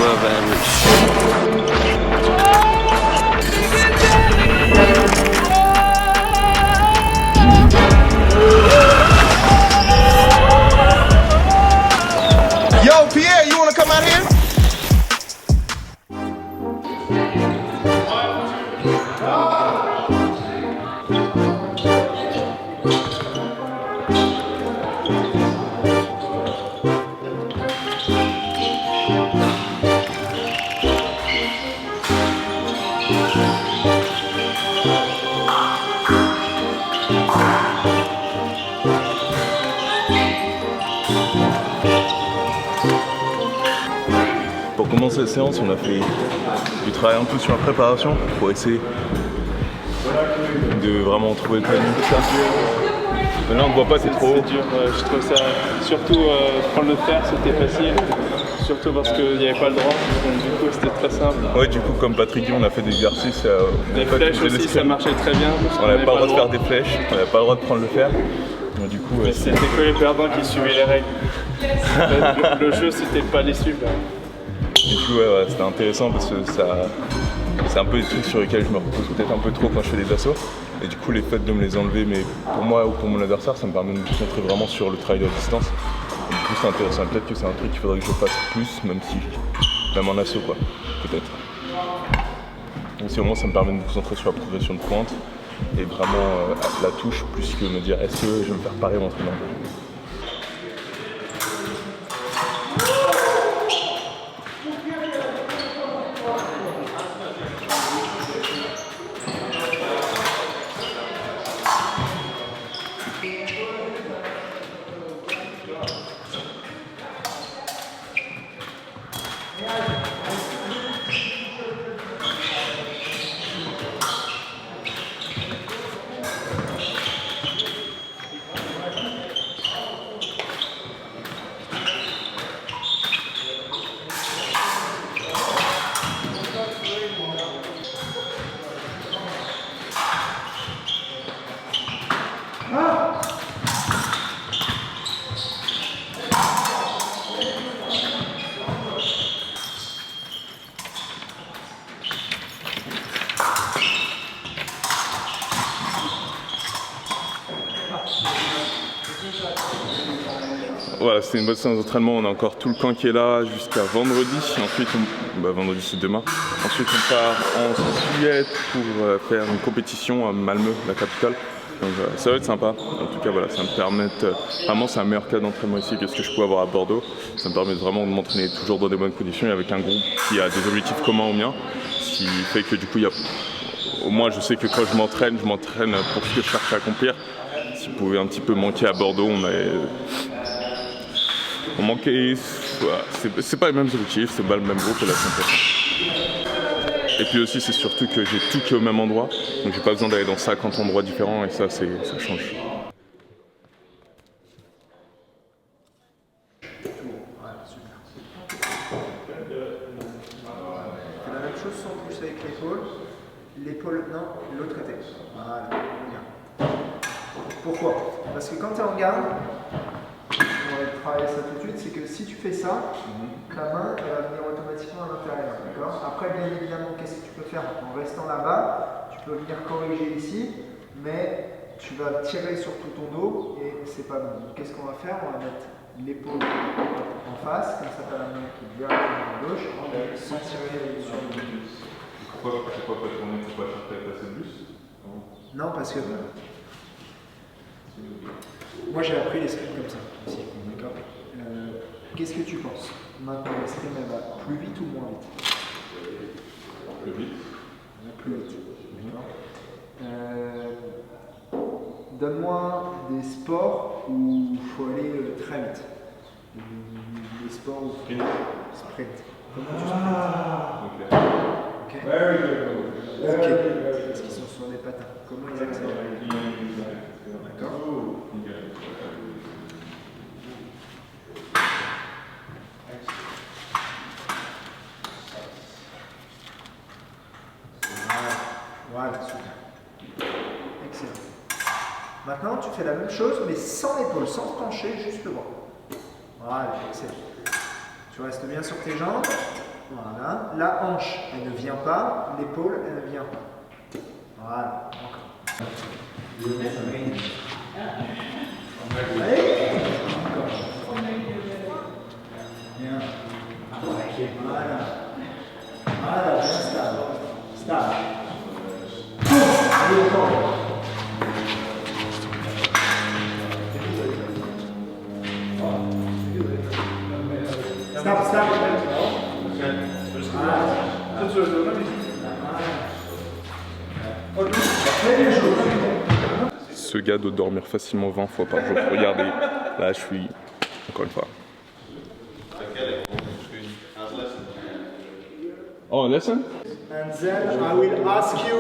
revenge. Yo, Pierre, you wanna come out here? Pour commencer la séance, on a fait du travail un peu sur la préparation pour essayer de vraiment trouver le timing. Mais là on ne voit pas, c'est trop haut. C'est dur, je trouve ça. Surtout prendre le fer, c'était facile. Surtout parce qu'il n'y avait pas le droit, donc du coup c'était très simple. Ouais, du coup, comme Patrick dit, on a fait des exercices. Les flèches aussi, ça marchait très bien. On n'avait pas le droit de faire des flèches, on n'avait pas le droit de prendre le fer. Donc, du coup, mais c'était que les perdants qui suivaient les règles. Le jeu, c'était pas les suivre. Du coup, ouais, c'était intéressant parce que c'est un peu des trucs sur lesquels je me repose peut-être un peu trop quand je fais des assauts. Et du coup, les fait de me les enlever, mais pour moi ou pour mon adversaire, ça me permet de me concentrer vraiment sur le travail de la distance. Et du coup, c'est intéressant. Peut-être que c'est un truc qu'il faudrait que je fasse plus, même en assaut, quoi. Peut-être. Donc, si au moins, ça me permet de me concentrer sur la progression de pointe et vraiment la touche, plus que me dire est-ce que je vais me faire parer mon entraînement. Voilà, c'était une bonne séance d'entraînement. On a encore tout le camp qui est là jusqu'à vendredi. Ensuite, vendredi c'est demain. Ensuite, on part en Suède pour faire une compétition à Malmö, la capitale. Donc ça va être sympa. En tout cas, voilà, ça me permet vraiment, c'est un meilleur cas d'entraînement ici que ce que je pouvais avoir à Bordeaux. Ça me permet vraiment de m'entraîner toujours dans des bonnes conditions et avec un groupe qui a des objectifs communs aux miens. Ce qui fait que du coup, au moins, je sais que quand je m'entraîne pour ce que je cherche à accomplir. Si vous pouvez un petit peu manquer à Bordeaux, on manquait, c'est pas les mêmes objectifs, c'est pas le même groupe et là c'est intéressant. Et puis aussi c'est surtout que j'ai tout qui est au même endroit, donc j'ai pas besoin d'aller dans 50 endroits différents et ça change. Fais la même chose sans pousser avec l'épaule. L'épaule, non, l'autre côté. Voilà, bien. Pourquoi? Parce que quand tu es en garde, on va travailler ça tout de suite, c'est que si tu fais ça, ta main elle va venir automatiquement à l'intérieur. D'accord? Après, bien évidemment, qu'est-ce que tu peux faire? En restant là-bas, tu peux venir corriger ici, mais tu vas tirer sur tout ton dos et c'est pas bon. Donc, qu'est-ce qu'on va faire? On va mettre l'épaule en face, comme ça tu as la main qui est directement à gauche, sans tirer sur le dos. Pourquoi pas tourner pour pas faire passer le bus? Non, parce que moi j'ai appris l'escrime comme ça aussi. D'accord. Qu'est-ce que tu penses? Maintenant l'escrime elle va plus vite ou moins vite? Plus vite. Plus vite. Donne-moi des sports où il faut aller très vite. Des sports où il faut sprint. Comment tu sprints? Ok. Ok. Parce qu'ils sont sur des patins. Comment ils accélèrent? D'accord. Voilà, super. Excellent. Maintenant, tu fais la même chose, mais sans l'épaule, sans te pencher, juste le bras. Voilà, excellent. Tu restes bien sur tes jambes. Voilà. La hanche, elle ne vient pas. L'épaule, elle ne vient pas. Voilà. Encore. Allez. Encore. Bien. Voilà. Voilà, bien stable. Stable. Allez, encore. Stop, stop. Ce gars doit dormir facilement 20 fois par jour. Regardez, là je suis, encore une fois. Oh, lesson? And then I will ask you,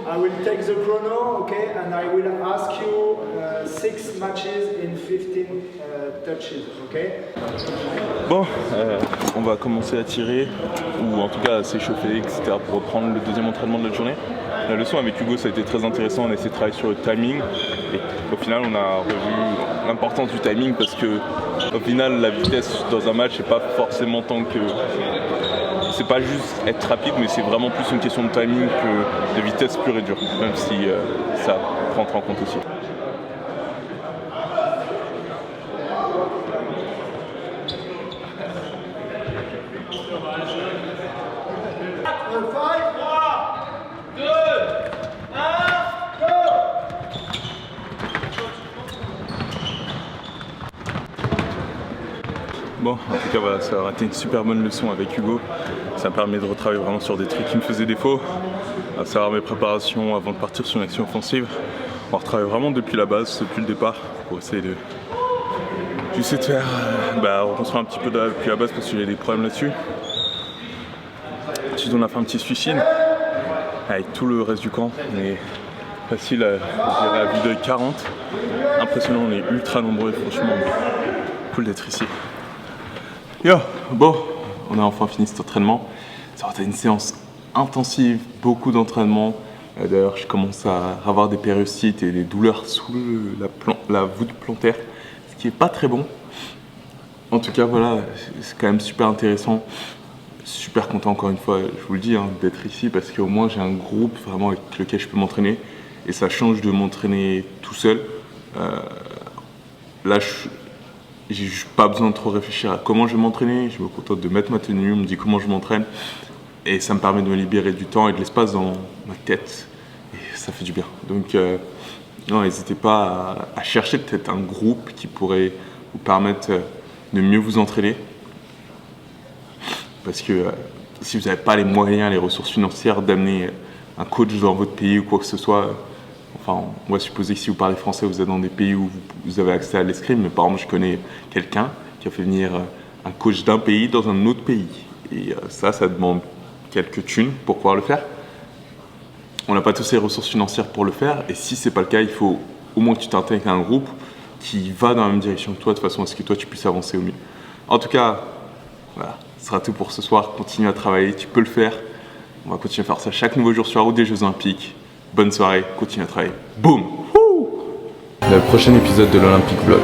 I will take the chrono, okay, and I will ask you 6 matches in 15 touches, okay? Bon, on va commencer à tirer, ou en tout cas à s'échauffer, etc. pour reprendre le deuxième entraînement de la journée. La leçon avec Hugo, ça a été très intéressant, on a essayé de travailler sur le timing, et au final on a revu l'importance du timing parce que au final la vitesse dans un match c'est pas forcément tant que... C'est pas juste être rapide, mais c'est vraiment plus une question de timing que de vitesse pure et dure, même si ça rentre en compte aussi. Bon, en tout cas, voilà, ça a été une super bonne leçon avec Hugo. Ça me permet de retravailler vraiment sur des trucs qui me faisaient défaut, à savoir mes préparations avant de partir sur une action offensive. On retravaille vraiment depuis la base, depuis le départ, pour essayer de faire, reconstruire un petit peu depuis la base parce qu'il y a des problèmes là-dessus. Ensuite, on a fait un petit suicide avec tout le reste du camp. On est facile, je dirais, à vue d'œil 40. Impressionnant, on est ultra nombreux, franchement, cool d'être ici. Yo, bon, on a enfin fini cet entraînement. Ça va être une séance intensive, beaucoup d'entraînement. D'ailleurs, je commence à avoir des périostites et des douleurs sous la voûte plantaire, ce qui est pas très bon. En tout cas, voilà, c'est quand même super intéressant. Super content encore une fois, je vous le dis, d'être ici parce qu'au moins j'ai un groupe vraiment avec lequel je peux m'entraîner et ça change de m'entraîner tout seul. Là, j'ai pas besoin de trop réfléchir à comment je vais m'entraîner, je me contente de mettre ma tenue, on me dit comment je m'entraîne et ça me permet de me libérer du temps et de l'espace dans ma tête et ça fait du bien. Donc non, n'hésitez pas à chercher peut-être un groupe qui pourrait vous permettre de mieux vous entraîner parce que si vous n'avez pas les moyens, les ressources financières d'amener un coach dans votre pays ou quoi que ce soit, enfin, on va supposer que si vous parlez français, vous êtes dans des pays où vous avez accès à l'escrime. Mais par exemple, je connais quelqu'un qui a fait venir un coach d'un pays dans un autre pays. Et ça demande quelques thunes pour pouvoir le faire. On n'a pas tous les ressources financières pour le faire. Et si ce n'est pas le cas, il faut au moins que tu t'intègres à un groupe qui va dans la même direction que toi, de façon à ce que toi, tu puisses avancer au mieux. En tout cas, voilà, ce sera tout pour ce soir. Continue à travailler, tu peux le faire. On va continuer à faire ça chaque nouveau jour sur la route des Jeux Olympiques. Bonne soirée, continue à travailler. Boum! Le prochain épisode de l'Olympic Vlog.